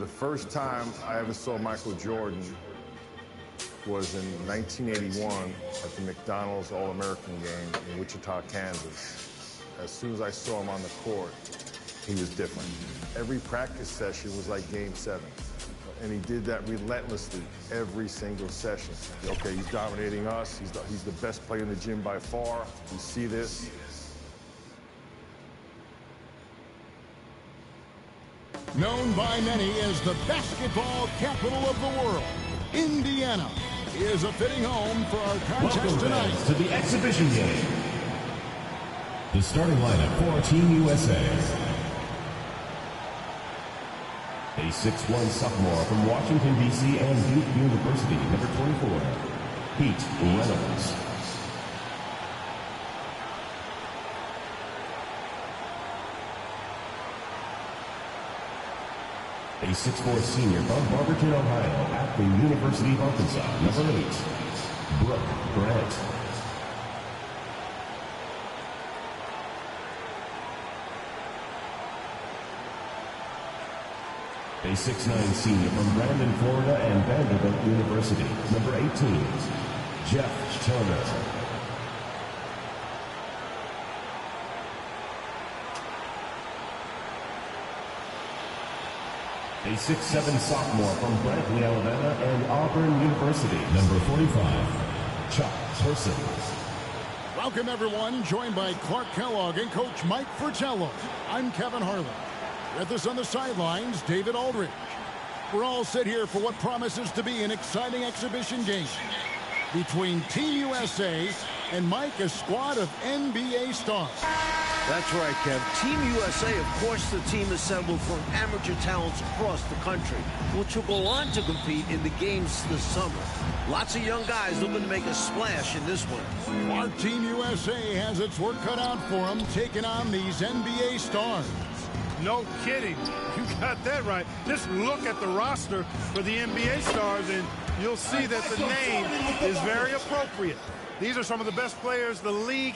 The first time I ever saw Michael Jordan was in 1981 at the McDonald's All-American game in Wichita, Kansas. As soon as I saw him on the court, he was different. Every practice session was like Game 7. And he did that relentlessly every single session. Okay, he's dominating us. He's the best player in the gym by far. You see this? Known by many as the basketball capital of the world, Indiana is a fitting home for our contest Welcome tonight. to the exhibition game. The starting lineup for Team USA. A 6'1" sophomore from Washington, D.C. and Duke University, number 24, Pete Reynolds. A 6'4" senior from Barberton, Ohio, at the University of Arkansas, number 8, Brooke Grant. A 6'9" senior from Brandon, Florida, and Vanderbilt University, number 18, Jeff Turner. A 6'7" sophomore from Brantley, Alabama, and Auburn University, number 45, Chuck Person. Welcome, everyone. Joined by Clark Kellogg and Coach Mike Fratello. I'm Kevin Harlan. With us on the sidelines, David Aldridge. We're all set here for what promises to be an exciting exhibition game between Team USA and Mike, a squad of NBA stars. That's right, Kev. Team USA, of course, the team assembled from amateur talents across the country, which will go on to compete in the games this summer. Lots of young guys looking to make a splash in this one. Our Team USA has its work cut out for them, taking on these NBA stars. No kidding. You got that right. Just look at the roster for the NBA stars, and you'll see that the name is very appropriate. These are some of the best players the league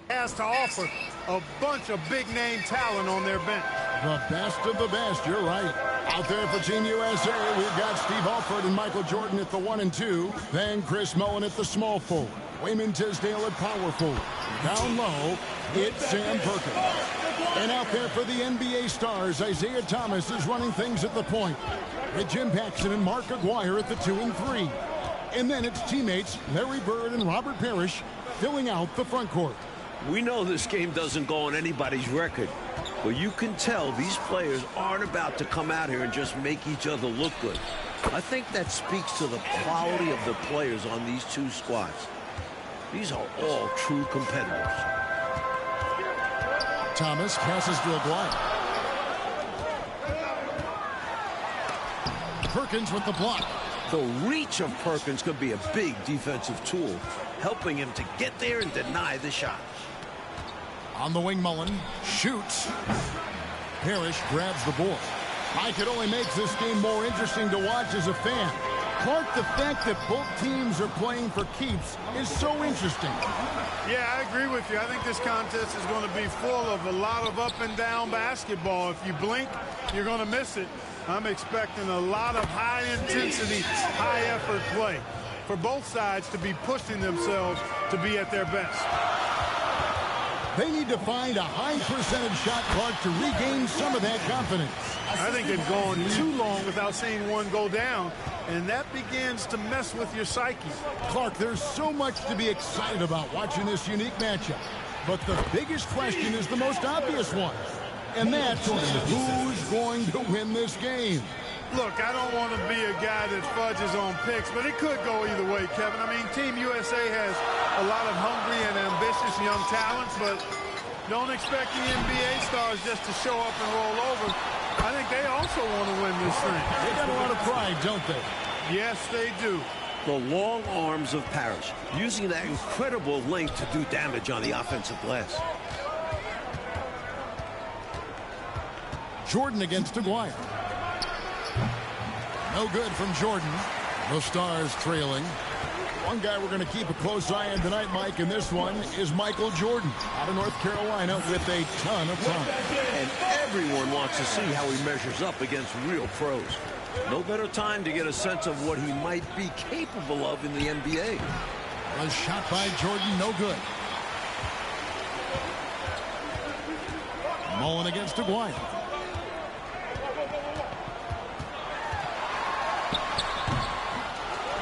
has to offer. A bunch of big-name talent on their bench. The best of the best, you're right. Out there for Team USA, we've got Steve Alford and Michael Jordan at the 1 and 2. Then Chris Mullin at the small forward. Wayman Tisdale at power forward. Down low, it's Sam Perkins. And out there for the NBA stars, Isaiah Thomas is running things at the point. With Jim Paxson and Mark Aguirre at the 2 and 3. And then it's teammates Larry Bird and Robert Parrish filling out the front court. We know this game doesn't go on anybody's record, but you can tell these players aren't about to come out here and just make each other look good. I think that speaks to the quality of the players on these two squads. These are all true competitors. Thomas passes to Aguirre. Perkins with the block. The reach of Perkins could be a big defensive tool, helping him to get there and deny the shot. On the wing, Mullin shoots. Parrish grabs the board. Mike, it only makes this game more interesting to watch as a fan. Clark, the fact that both teams are playing for keeps is so interesting. Yeah, I agree with you. I think this contest is going to be full of a lot of up and down basketball. If you blink, you're going to miss it. I'm expecting a lot of high-intensity, high-effort play for both sides to be pushing themselves to be at their best. They need to find a high percentage shot, Clark, to regain some of that confidence. I think they've gone too long without seeing one go down, and that begins to mess with your psyche. Clark, there's so much to be excited about watching this unique matchup. But the biggest question is the most obvious one, and that's who's going to win this game? Look, I don't want to be a guy that fudges on picks, but it could go either way, Kevin. I mean, Team USA has a lot of hungry and ambitious young talents, but don't expect the NBA stars just to show up and roll over. I think they also want to win this thing. They got a lot of pride, don't they? Yes, they do. The long arms of Parrish, using that incredible length to do damage on the offensive glass. Jordan against Aguirre. No good from Jordan. The Stars trailing. One guy we're going to keep a close eye on tonight, Mike, and this one is Michael Jordan out of North Carolina with a ton of time. And everyone wants to see how he measures up against real pros. No better time to get a sense of what he might be capable of in the NBA. A shot by Jordan, no good. Mullen against Aguirre.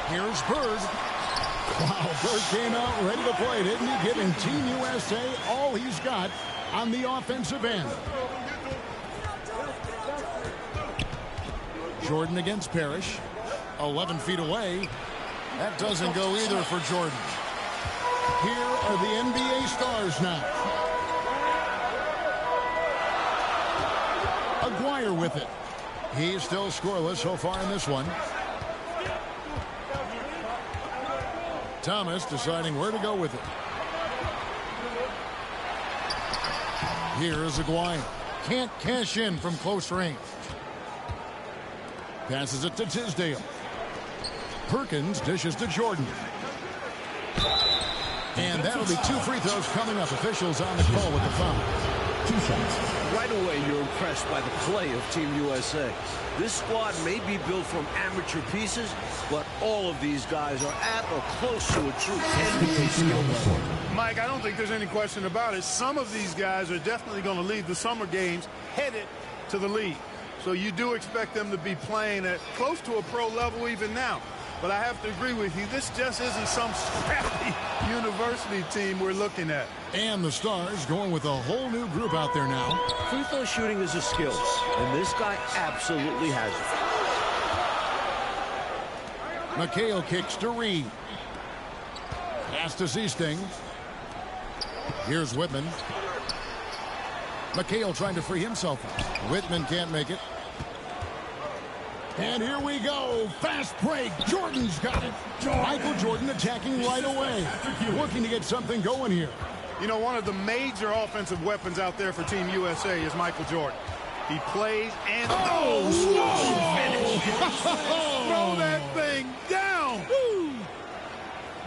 Here's Bird. Wow, Bird came out ready to play, didn't he? Giving Team USA all he's got on the offensive end. Jordan against Parrish. 11 feet away. That doesn't go either for Jordan. Here are the NBA stars now. Aguirre with it. He's still scoreless so far in this one. Thomas deciding where to go with it. Here's Aguirre. Can't cash in from close range. Passes it to Tisdale. Perkins dishes to Jordan. And that'll be 2 free throws coming up. Officials on the call with the foul. 2 shots. Right away, you're impressed by the play of Team USA. This squad may be built from amateur pieces, but all of these guys are at or close to a true NBA skill level. Mike, I don't think there's any question about it. Some of these guys are definitely going to leave the summer games headed to the league. So you do expect them to be playing at close to a pro level even now. But I have to agree with you, this just isn't some scrappy university team we're looking at. And the Stars going with a whole new group out there now. Free throw shooting is a skill, and this guy absolutely has it. McHale kicks to Reed. Pass to Seasting. Here's Whitman. McHale trying to free himself. Whitman can't make it. And here we go. Fast break. Jordan's got it. Michael Jordan attacking right away. Looking to get something going here. You know, one of the major offensive weapons out there for Team USA is Michael Jordan. He plays and finish. Throw that thing down. Woo.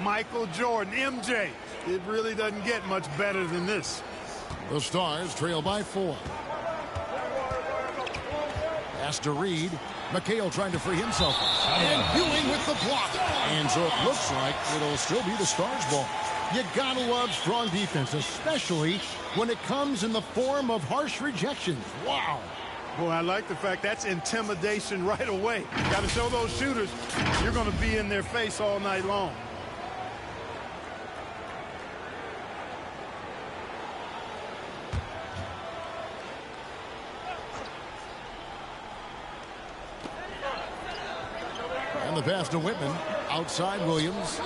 Michael Jordan, MJ. It really doesn't get much better than this. The Stars trail by 4. Pass to Reed. McHale trying to free himself. And Ewing with the block. And so it looks like it'll still be the Stars' ball. You gotta love strong defense, especially when it comes in the form of harsh rejections. Wow. Boy, I like the fact that's intimidation right away. Got to show those shooters you're going to be in their face all night long. And the pass to Whitman. Outside Williams.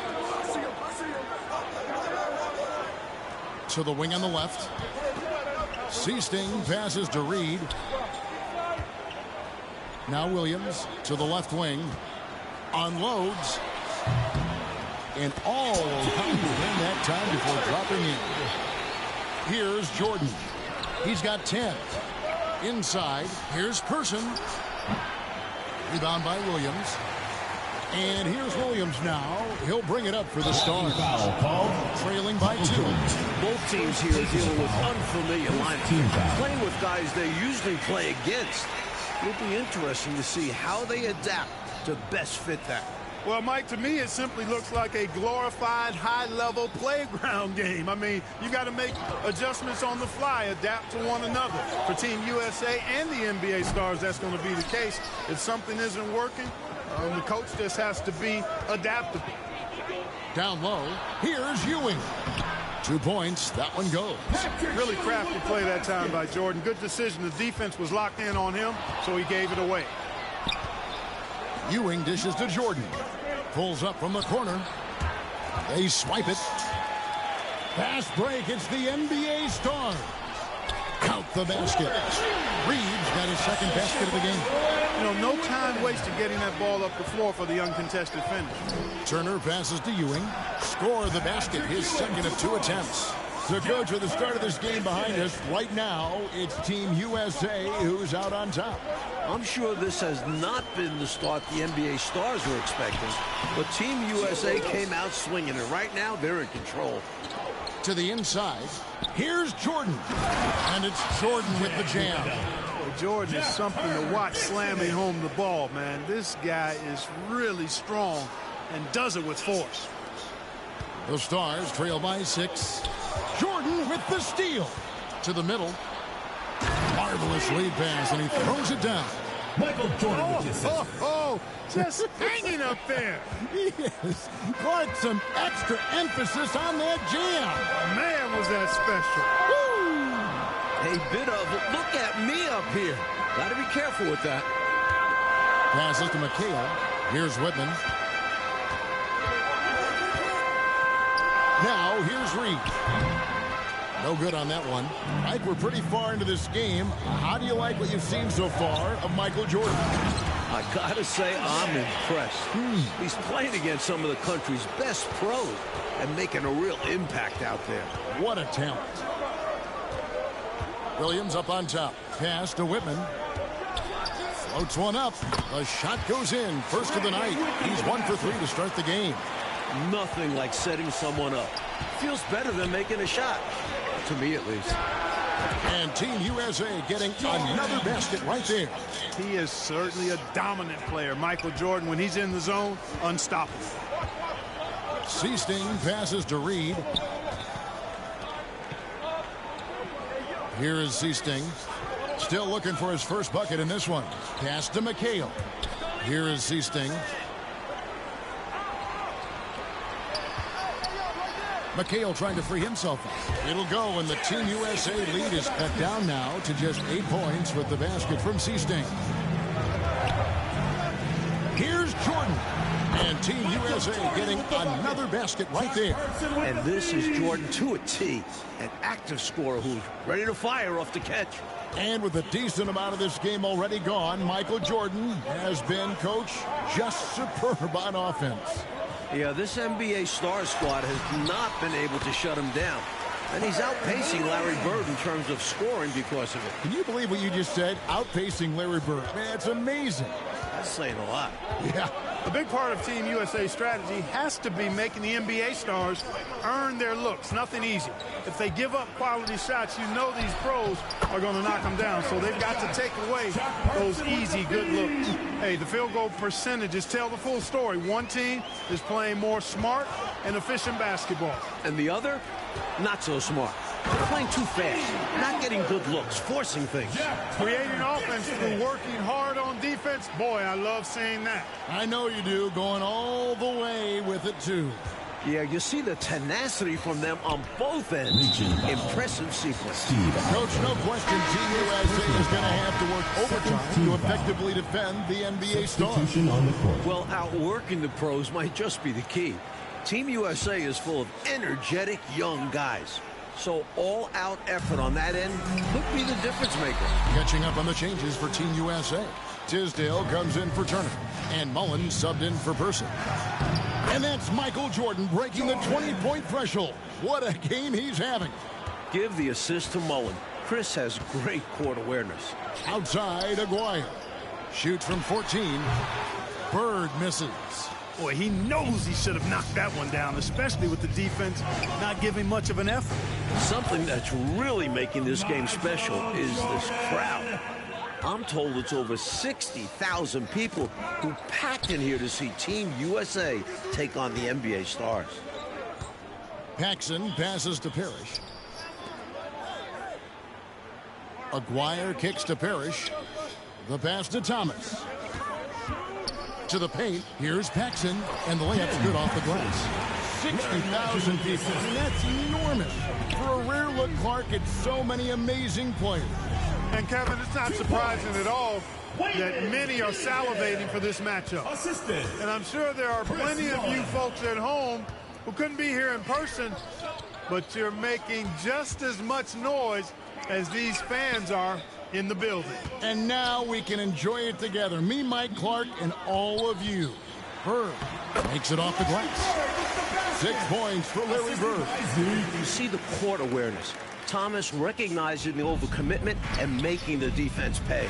To the wing on the left. Seasting passes to Reed. Now Williams to the left wing. Unloads. And all trying to win that time before dropping in. Here's Jordan. He's got 10. Inside. Here's Person. Rebound by Williams. And here's Williams now. He'll bring it up for the Stars. Trailing by 2. Both teams here are dealing with unfamiliar lineups. Playing with guys they usually play against. It'll be interesting to see how they adapt to best fit that. Well, Mike, to me, it simply looks like a glorified high-level playground game. I mean, you got to make adjustments on the fly, adapt to one another. For Team USA and the NBA Stars, that's going to be the case. If something isn't working, the coach just has to be adaptable. Down low, here's Ewing. 2 points, that one goes. Really crafty play that time by Jordan. Good decision. The defense was locked in on him, so he gave it away. Ewing dishes to Jordan. Pulls up from the corner. They swipe it. Fast break, it's the NBA Star. Count the basket. Reed's got his second basket of the game. You know, no time wasted getting that ball up the floor for the uncontested finish. Turner passes to Ewing. Score the basket, his second of 2 attempts. So, Coach, with the start of this game behind us, right now, it's Team USA who's out on top. I'm sure this has not been the start the NBA stars were expecting, but Team USA came out swinging, and right now they're in control. To the inside, here's Jordan. And it's Jordan with the jam. Well, Jordan is something to watch slamming home the ball, man. This guy is really strong and does it with force. The Stars trail by 6. Jordan with the steal. To the middle. Marvelous lead pass, and he throws it down. Michael Jordan with the assist. Just hanging up there. Yes. Clark, some extra emphasis on that jam. Man, was that special. A bit of, look at me up here. Got to be careful with that. Passes to McHale. Here's Whitman. Now, here's Reed. No good on that one. Mike, we're pretty far into this game. How do you like what you've seen so far of Michael Jordan? I got to say, I'm impressed. He's playing against some of the country's best pros and making a real impact out there. What a talent. Williams up on top. Pass to Whitman. Floats one up. The shot goes in. First of the night. He's 1 for 3 to start the game. Nothing like setting someone up. Feels better than making a shot. To me, at least. And Team USA getting another basket right there. He is certainly a dominant player. Michael Jordan, when he's in the zone, unstoppable. Seasting passes to Reed. Here is Seasting. Still looking for his first bucket in this one. Pass to McHale. Here is Seasting. McHale trying to free himself up. It'll go, and the Team USA lead is cut down now to just 8 points with the basket from Seasting. Here's Jordan. And Team USA getting another basket right there. And this is Jordan to a T. An active scorer who's ready to fire off the catch. And with a decent amount of this game already gone, Michael Jordan has been, Coach, just superb on offense. Yeah, this NBA star squad has not been able to shut him down. And he's outpacing Larry Bird in terms of scoring because of it. Can you believe what you just said? Outpacing Larry Bird. Man, it's amazing. That's saying a lot. Yeah. A big part of Team USA's strategy has to be making the NBA stars earn their looks. Nothing easy. If they give up quality shots, you know these pros are going to knock them down. So they've got to take away those easy, good looks. Hey, the field goal percentages tell the full story. One team is playing more smart and efficient basketball. And the other, not so smart. They're playing too fast, not getting good looks, forcing things. Creating offense through working hard on defense. Boy, I love seeing that. I know you do, going all the way with it, too. Yeah, you see the tenacity from them on both ends. Impressive sequence. Coach, no question, Team USA is going to have to work overtime to effectively defend the NBA stars. Well, outworking the pros might just be the key. Team USA is full of energetic young guys. So all-out effort on that end could be the difference maker. Catching up on the changes for Team USA. Tisdale comes in for Turner. And Mullen subbed in for Person. And that's Michael Jordan breaking the 20-point threshold. What a game he's having. Give the assist to Mullen. Chris has great court awareness. Outside, Aguirre. Shoots from 14. Bird misses. Boy, he knows he should have knocked that one down, especially with the defense not giving much of an effort. Something that's really making this game special is this crowd. I'm told it's over 60,000 people who packed in here to see Team USA take on the NBA stars. Paxson passes to Parrish. Aguirre kicks to Parrish. The pass to Thomas. To the paint, here's Paxson, and the layup's good off the glass. 60,000 people, I mean, that's enormous. For a rare look, Clark, it's so many amazing players. And Kevin, it's not surprising at all that many are salivating for this matchup. And I'm sure there are plenty of you folks at home who couldn't be here in person, but you're making just as much noise as these fans are in the building. And now we can enjoy it together. Me, Mike Clark, and all of you. Bird makes it off the glass. 6 points for Larry Bird. You see the court awareness. Thomas recognizing the overcommitment and making the defense pay.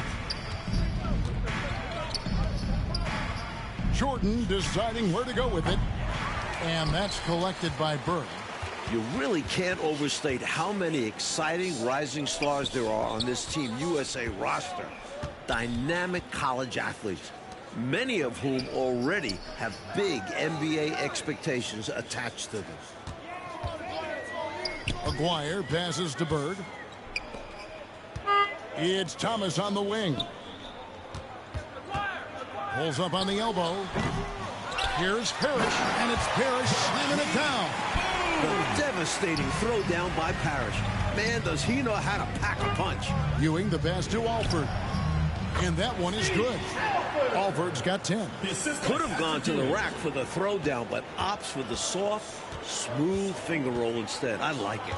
Jordan deciding where to go with it. And that's collected by Bird. You really can't overstate how many exciting rising stars there are on this Team USA roster. Dynamic college athletes, many of whom already have big NBA expectations attached to them. Aguirre passes to Bird. It's Thomas on the wing. Pulls up on the elbow. Here's Parrish, and it's Parrish slamming it down. A devastating throw down by Parrish. Man, does he know how to pack a punch. Ewing the pass to Alford. And that one is good. Alford's got 10. Could have gone to the rack for the throw down, but opts for the soft, smooth finger roll instead. I like it.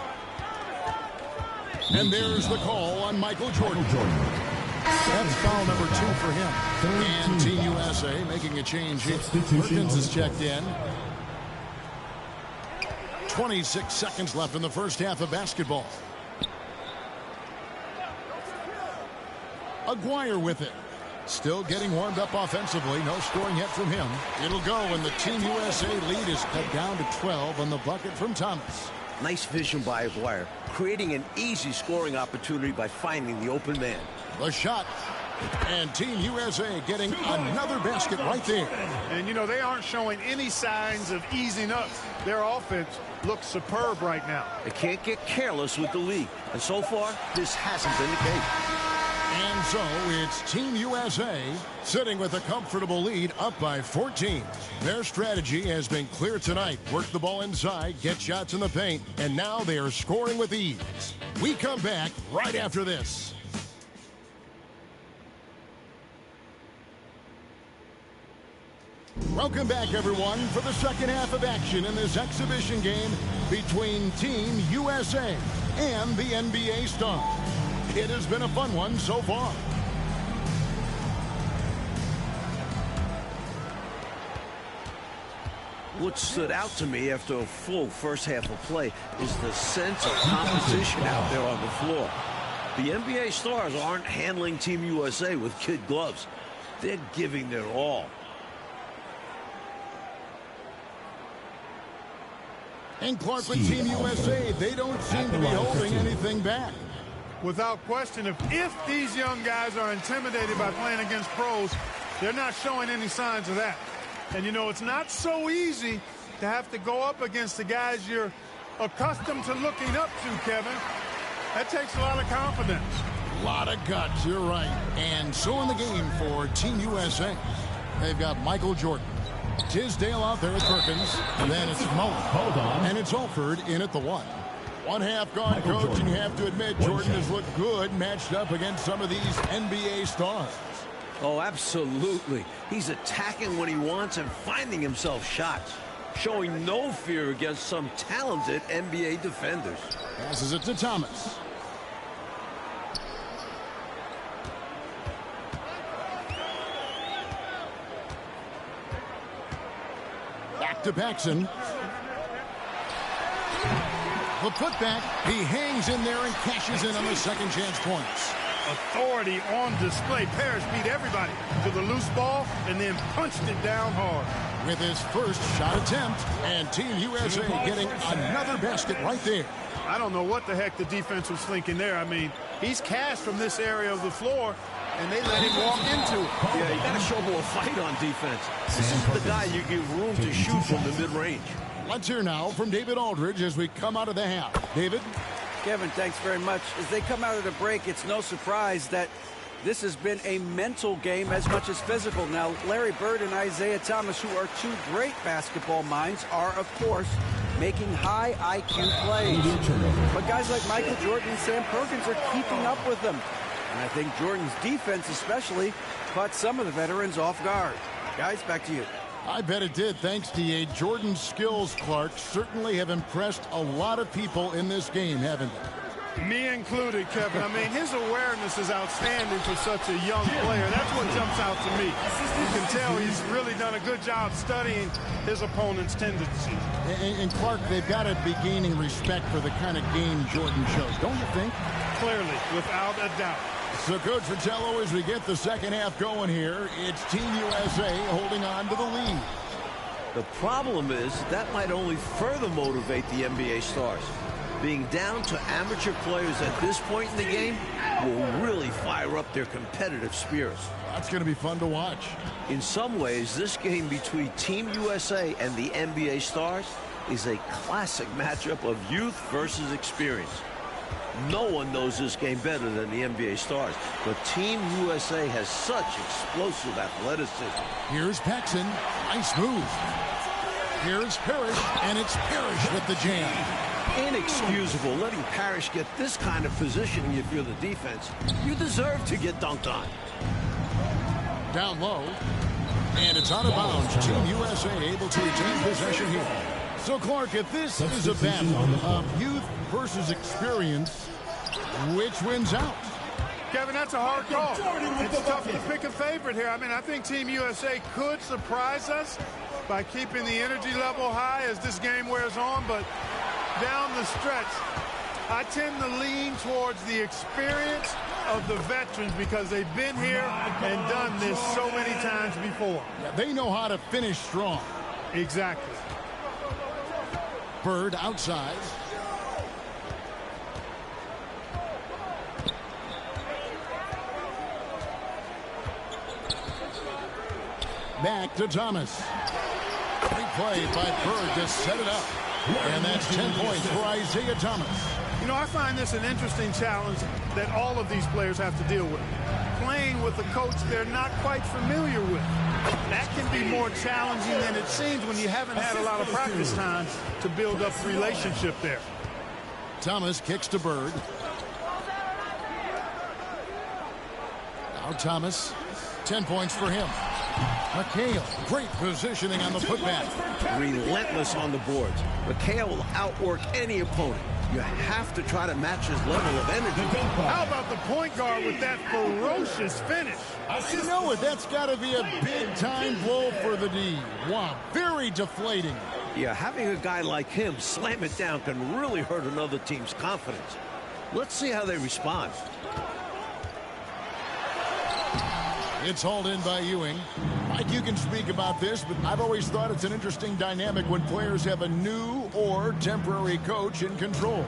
And there's the call on Michael Jordan. That's foul number 2 for him. And Team USA making a change here. Perkins is checked in. 26 seconds left in the first half of basketball. Aguirre with it. Still getting warmed up offensively. No scoring yet from him. It'll go, and the Team USA lead is cut down to 12 on the bucket from Thomas. Nice vision by Aguirre, creating an easy scoring opportunity by finding the open man. The shot. And Team USA getting another basket right there. And, you know, they aren't showing any signs of easing up. Their offense looks superb right now. They can't get careless with the lead. And so far, this hasn't been the case. And so it's Team USA sitting with a comfortable lead up by 14. Their strategy has been clear tonight. Work the ball inside, get shots in the paint, and now they are scoring with ease. We come back right after this. Welcome back, everyone, for the second half of action in this exhibition game between Team USA and the NBA Stars. It has been a fun one so far. What stood out to me after a full first half of play is the sense of competition out there on the floor. The NBA Stars aren't handling Team USA with kid gloves. They're giving their all. And Clark with Team USA, they don't seem to be holding anything back. Without question, if these young guys are intimidated by playing against pros, they're not showing any signs of that. And, you know, it's not so easy to have to go up against the guys you're accustomed to looking up to, Kevin. That takes a lot of confidence. A lot of guts, you're right. And so in the game for Team USA, they've got Michael Jordan. Tisdale out there at Perkins. And then it's Mullen. Hold on. And it's Alford in at the 1. 1 half gone, Michael Coach, Jordan. and you have to admit Jordan has looked good matched up against some of these NBA stars. Oh, absolutely. He's attacking when he wants and finding himself shots, showing no fear against some talented NBA defenders. Passes it to Thomas. Back to Paxson. The putback, he hangs in there and cashes in on the second chance points. Authority on display. Parrish beat everybody to the loose ball and then punched it down hard. With his first shot attempt, and Team USA getting another basket right there. I don't know what the heck the defense was thinking there. I mean, he's cast from this area of the floor, and they let him walk into it. Yeah, you got to show a little fight on defense. This is the guy you give room to shoot from the mid-range. Let's hear now from David Aldridge as we come out of the half. David? Kevin, thanks very much. As they come out of the break, it's no surprise that this has been a mental game as much as physical. Now, Larry Bird and Isaiah Thomas, who are two great basketball minds, are, of course, making high IQ plays. But guys like Michael Jordan and Sam Perkins are keeping up with them. And I think Jordan's defense especially caught some of the veterans off guard. Guys, back to you. I bet it did. Thanks, D.A. Jordan's skills, Clark, certainly have impressed a lot of people in this game, haven't they? Me included, Kevin. I mean, his awareness is outstanding for such a young player. That's what jumps out to me. You can tell he's really done a good job studying his opponent's tendencies. And Clark, they've got to be gaining respect for the kind of game Jordan shows, don't you think? Clearly, without a doubt. So, Coach Fratello, as we get the second half going here, it's Team USA holding on to the lead. The problem is that might only further motivate the NBA stars. Being down to amateur players at this point in the game will really fire up their competitive spirits. That's going to be fun to watch. In some ways, this game between Team USA and the NBA stars is a classic matchup of youth versus experience. No one knows this game better than the NBA stars, but Team USA has such explosive athleticism. Here's Paxson. Nice move. Here's Parrish, and it's Parrish with the jam. Inexcusable letting Parrish get this kind of positioning if you're the defense. You deserve to get dunked on. Down low, and it's out of bounds. Team USA able to retain possession here. So, Clark, if this is a battle of youth versus experience, which wins out? Kevin, that's a hard call. It's tough to pick a favorite here. I mean, I think Team USA could surprise us by keeping the energy level high as this game wears on, but down the stretch, I tend to lean towards the experience of the veterans because they've been here and done this so many times before. Yeah, they know how to finish strong. Exactly. Bird outside. Back to Thomas. Great play by Bird to set it up. And that's 10 points for Isaiah Thomas. You know, I find this an interesting challenge that all of these players have to deal with. Playing with a coach they're not quite familiar with. That can be more challenging than it seems when you haven't had a lot of practice time to build up a relationship there. Thomas kicks to Bird. Now Thomas, 10 points for him. McHale, great positioning on the putback. Relentless on the boards. McHale will outwork any opponent. You have to try to match his level of energy. How about the point guard with that ferocious finish? You know it. That's got to be a big-time blow for the D. Wow, very deflating. Yeah, having a guy like him slam it down can really hurt another team's confidence. Let's see how they respond. It's hauled in by Ewing. Mike, you can speak about this, but I've always thought it's an interesting dynamic when players have a new or temporary coach in control.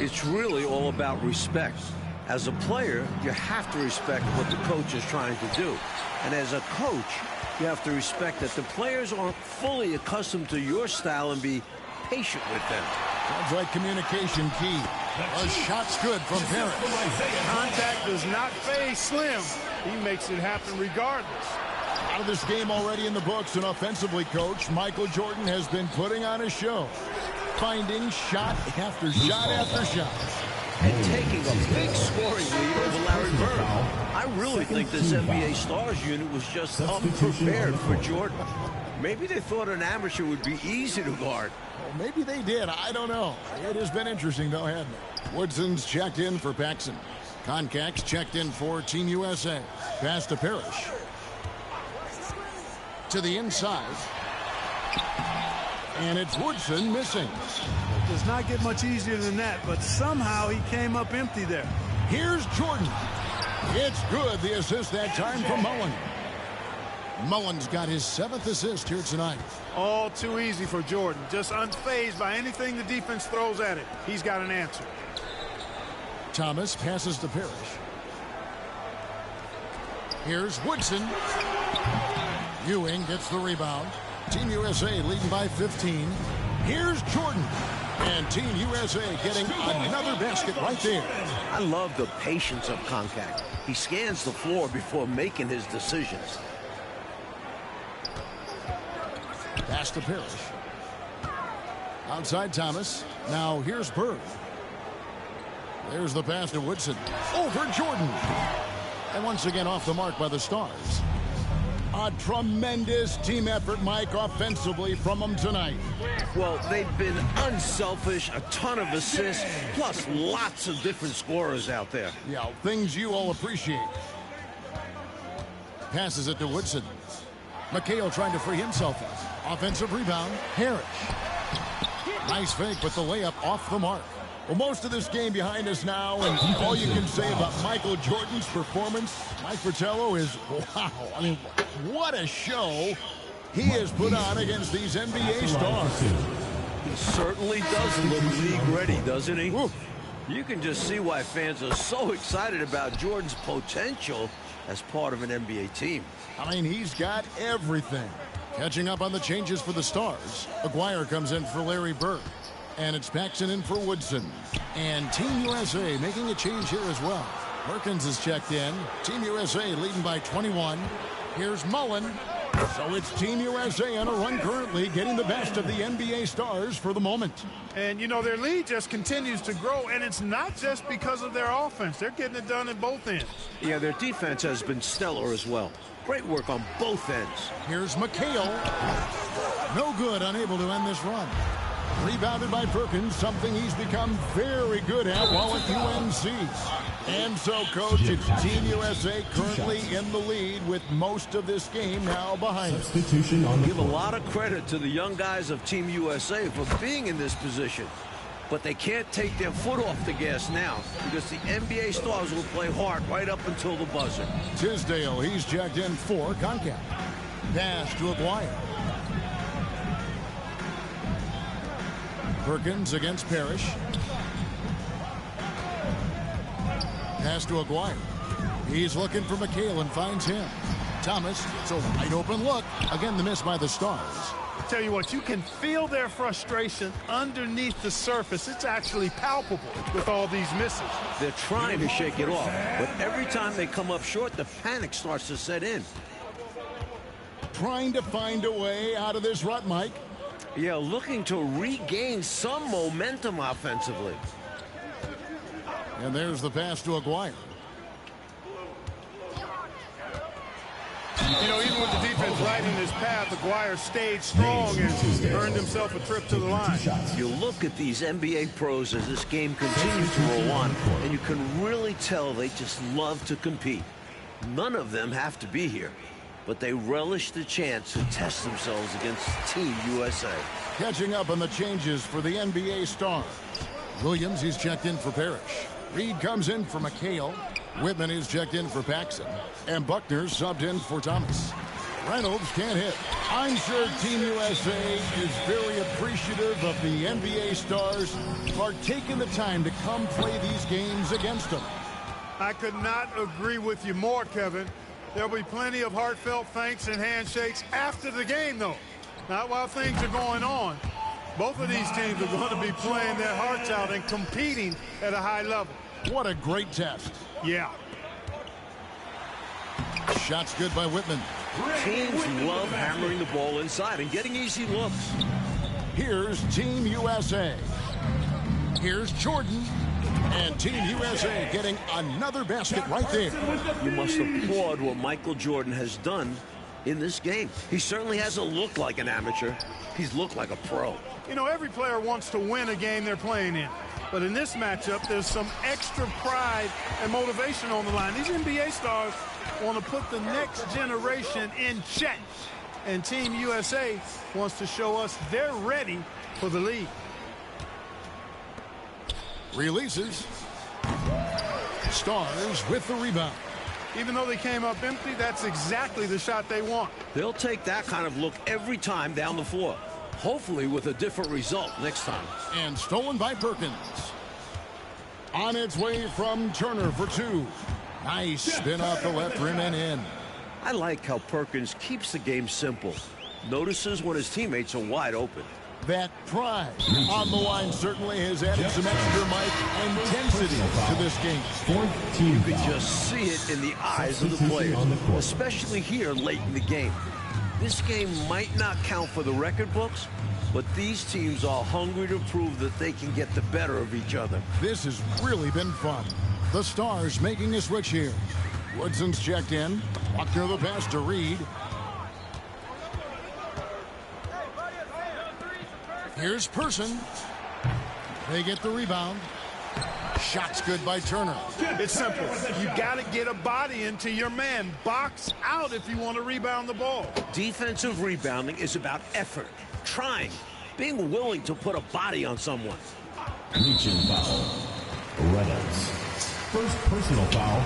It's really all about respect. As a player, you have to respect what the coach is trying to do. And as a coach, you have to respect that the players aren't fully accustomed to your style and be patient with them. Sounds like communication key. A shot's good from Parrish. Contact does not phase Slim. He makes it happen regardless. Out of this game already in the books, and offensively, Coach, Michael Jordan has been putting on a show. Finding shot after shot after shot. And taking a big scoring lead over Larry Bird. I really think this NBA Stars unit was just unprepared for Jordan. Maybe they thought an amateur would be easy to guard. Well, maybe they did. I don't know. It has been interesting, though, hasn't it? Woodson's checked in for Paxson. Concax checked in for Team USA. Pass to Parrish. To the inside. And it's Woodson missing. It does not get much easier than that, but somehow he came up empty there. Here's Jordan. It's good. The assist that time from Mullen. Mullen's got his 7th assist here tonight. All too easy for Jordan. Just unfazed by anything the defense throws at him. He's got an answer. Thomas passes to Parrish. Here's Woodson. Ewing gets the rebound. Team USA leading by 15. Here's Jordan. And Team USA getting another basket right there. I love the patience of Concac. He scans the floor before making his decisions. Pass to Parrish. Outside Thomas. Now here's Bird. There's the pass to Woodson. Over Jordan. And once again off the mark by the Stars. A tremendous team effort, Mike, offensively from them tonight. Well, they've been unselfish, a ton of assists, plus lots of different scorers out there. Yeah, things you all appreciate. Passes it to Woodson. McHale trying to free himself up. Offensive rebound, Harris. Nice fake, but the layup off the mark. Well, most of this game behind us now, and all you can say about Michael Jordan's performance, Mike Fratello, is wow. I mean, what a show he has put on against these NBA stars. He certainly does look league ready, doesn't he? Oof. You can just see why fans are so excited about Jordan's potential as part of an NBA team. I mean, he's got everything. Catching up on the changes for the Stars. Aguirre comes in for Larry Bird. And it's Paxson in for Woodson. And Team USA making a change here as well. Perkins is checked in. Team USA leading by 21. Here's Mullen. So it's Team USA on a run currently, getting the best of the NBA stars for the moment. And, you know, their lead just continues to grow, and it's not just because of their offense. They're getting it done in both ends. Yeah, their defense has been stellar as well. Great work on both ends. Here's McHale. No good, unable to end this run. Rebounded by Perkins, something he's become very good at while at UNC. And so, Coach, it's Team USA currently in the lead with most of this game now behind us. Substitution on the Give a floor. lot of credit to the young guys of Team USA for being in this position. But they can't take their foot off the gas now because the NBA stars will play hard right up until the buzzer. Tisdale, he's checked in for Concacaf. Pass to Aguirre. Perkins against Parrish. Pass to Aguirre. He's looking for McHale and finds him. Thomas, it's a wide open look. Again, the miss by the Stars. Tell you what, you can feel their frustration underneath the surface. It's actually palpable with all these misses. They're trying to shake it off, but every time they come up short, the panic starts to set in. Trying to find a way out of this rut, Mike. Yeah, looking to regain some momentum offensively. And there's the pass to Aguirre. You know, even with the defense right in his path, Aguirre stayed strong and earned himself a trip to the line. You look at these NBA pros as this game continues to roll on, and you can really tell they just love to compete. None of them have to be here, but they relish the chance to test themselves against Team USA. Catching up on the changes for the NBA stars. Williams, he's checked in for Parrish. Reed comes in for McHale. Whitman is checked in for Paxson. And Buckner subbed in for Thomas. Reynolds can't hit. I'm sure Team USA is very appreciative of the NBA stars for taking the time to come play these games against them. I could not agree with you more, Kevin. There'll be plenty of heartfelt thanks and handshakes after the game, though. Not while things are going on. Both of these teams are going to be playing their hearts out and competing at a high level. What a great test. Yeah. Shots good by Whitman. Teams love hammering the ball inside and getting easy looks. Here's Team USA. Here's Jordan. And Team USA getting another basket right there. You must applaud what Michael Jordan has done in this game. He certainly hasn't looked like an amateur. He's looked like a pro. You know, every player wants to win a game they're playing in. But in this matchup, there's some extra pride and motivation on the line. These NBA stars want to put the next generation in check. And Team USA wants to show us they're ready for the league. Releases. Stars with the rebound. Even though they came up empty, that's exactly the shot they want. They'll take that kind of look every time down the floor. Hopefully with a different result next time. And stolen by Perkins. On its way from Turner for two. Nice spin off the left rim and in. I like how Perkins keeps the game simple. Notices when his teammates are wide open. That pride on the line certainly has added some extra intensity to this game. You could just see it in the eyes of the players, especially here late in the game. This game might not count for the record books, but these teams are hungry to prove that they can get the better of each other. This has really been fun. The Stars making a switch here. Woodson's checked in. Buckner the pass to Reed. Here's Person. They get the rebound. Shot's good by Turner. It's simple. You got to get a body into your man. Box out if you want to rebound the ball. Defensive rebounding is about effort, trying, being willing to put a body on someone. Reaching foul. Reynolds. First personal foul.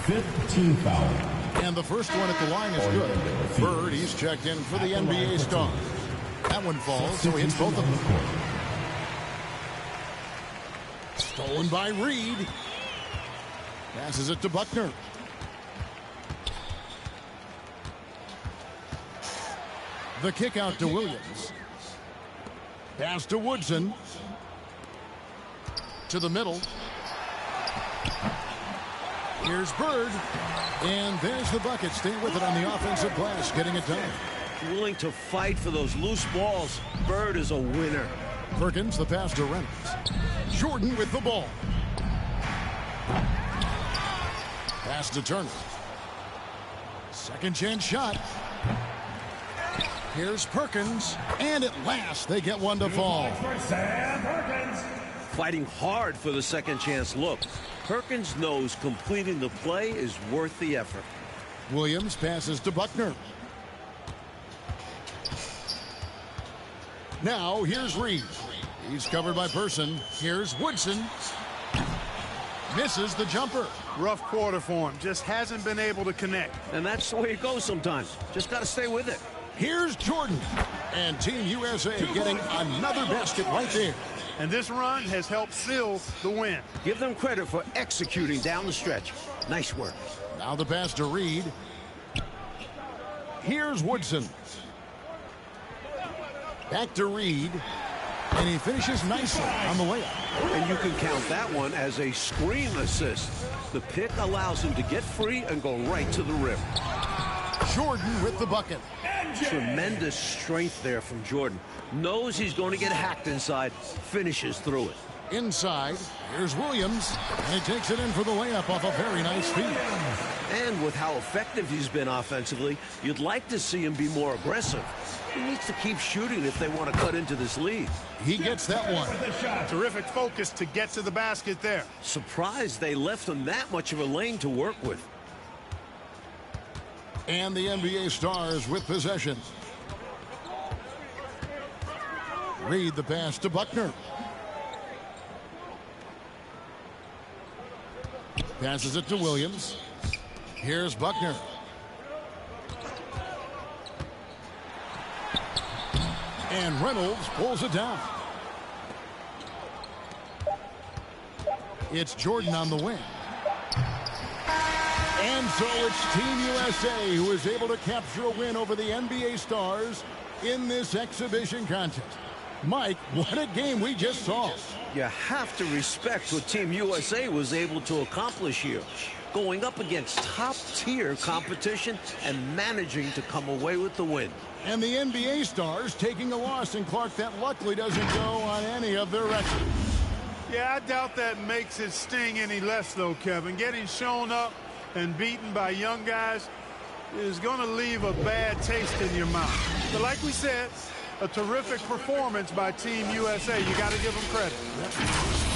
Fifth team foul. And the first one at the line is good. Bird, he's checked in for the NBA star. That one falls, so he hits both of them. Stolen by Reed. Passes it to Buckner. The kick out to Williams. Pass to Woodson. To the middle. Here's Bird. And there's the bucket. Stay with it on the offensive glass, getting it done. Willing to fight for those loose balls. Bird is a winner. Perkins, the pass to Reynolds. Jordan with the ball. Pass to Turner. Second chance shot. Here's Perkins. And at last, they get one to fall. Fighting hard for the second chance look. Perkins knows completing the play is worth the effort. Williams passes to Buckner. Now, here's Reed. He's covered by Person. Here's Woodson. Misses the jumper. Rough quarter for him. Just hasn't been able to connect. And that's the way it goes sometimes. Just got to stay with it. Here's Jordan. And Team USA getting another basket right there. And this run has helped seal the win. Give them credit for executing down the stretch. Nice work. Now the pass to Reed. Here's Woodson. Back to Reed. And he finishes nicely on the layup. And you can count that one as a screen assist. The pick allows him to get free and go right to the rim. Jordan with the bucket. Tremendous strength there from Jordan. Knows he's going to get hacked inside. Finishes through it. Inside, here's Williams. And he takes it in for the layup off a very nice feed. And with how effective he's been offensively, you'd like to see him be more aggressive. He needs to keep shooting if they want to cut into this lead. He gets that one. Terrific focus to get to the basket there. Surprised they left him that much of a lane to work with. And the NBA Stars with possession. Reed the pass to Buckner. Passes it to Williams. Here's Buckner. And Reynolds pulls it down. It's Jordan on the wing. And so it's Team USA who is able to capture a win over the NBA Stars in this exhibition contest. Mike, what a game we just saw. You have to respect what Team USA was able to accomplish here. Going up against top-tier competition and managing to come away with the win. And the NBA Stars taking a loss in Clark that luckily doesn't go on any of their records. Yeah, I doubt that makes it sting any less, though, Kevin. Getting shown up and beaten by young guys is going to leave a bad taste in your mouth. But like we said, a terrific performance by Team USA. You got to give them credit. Yep.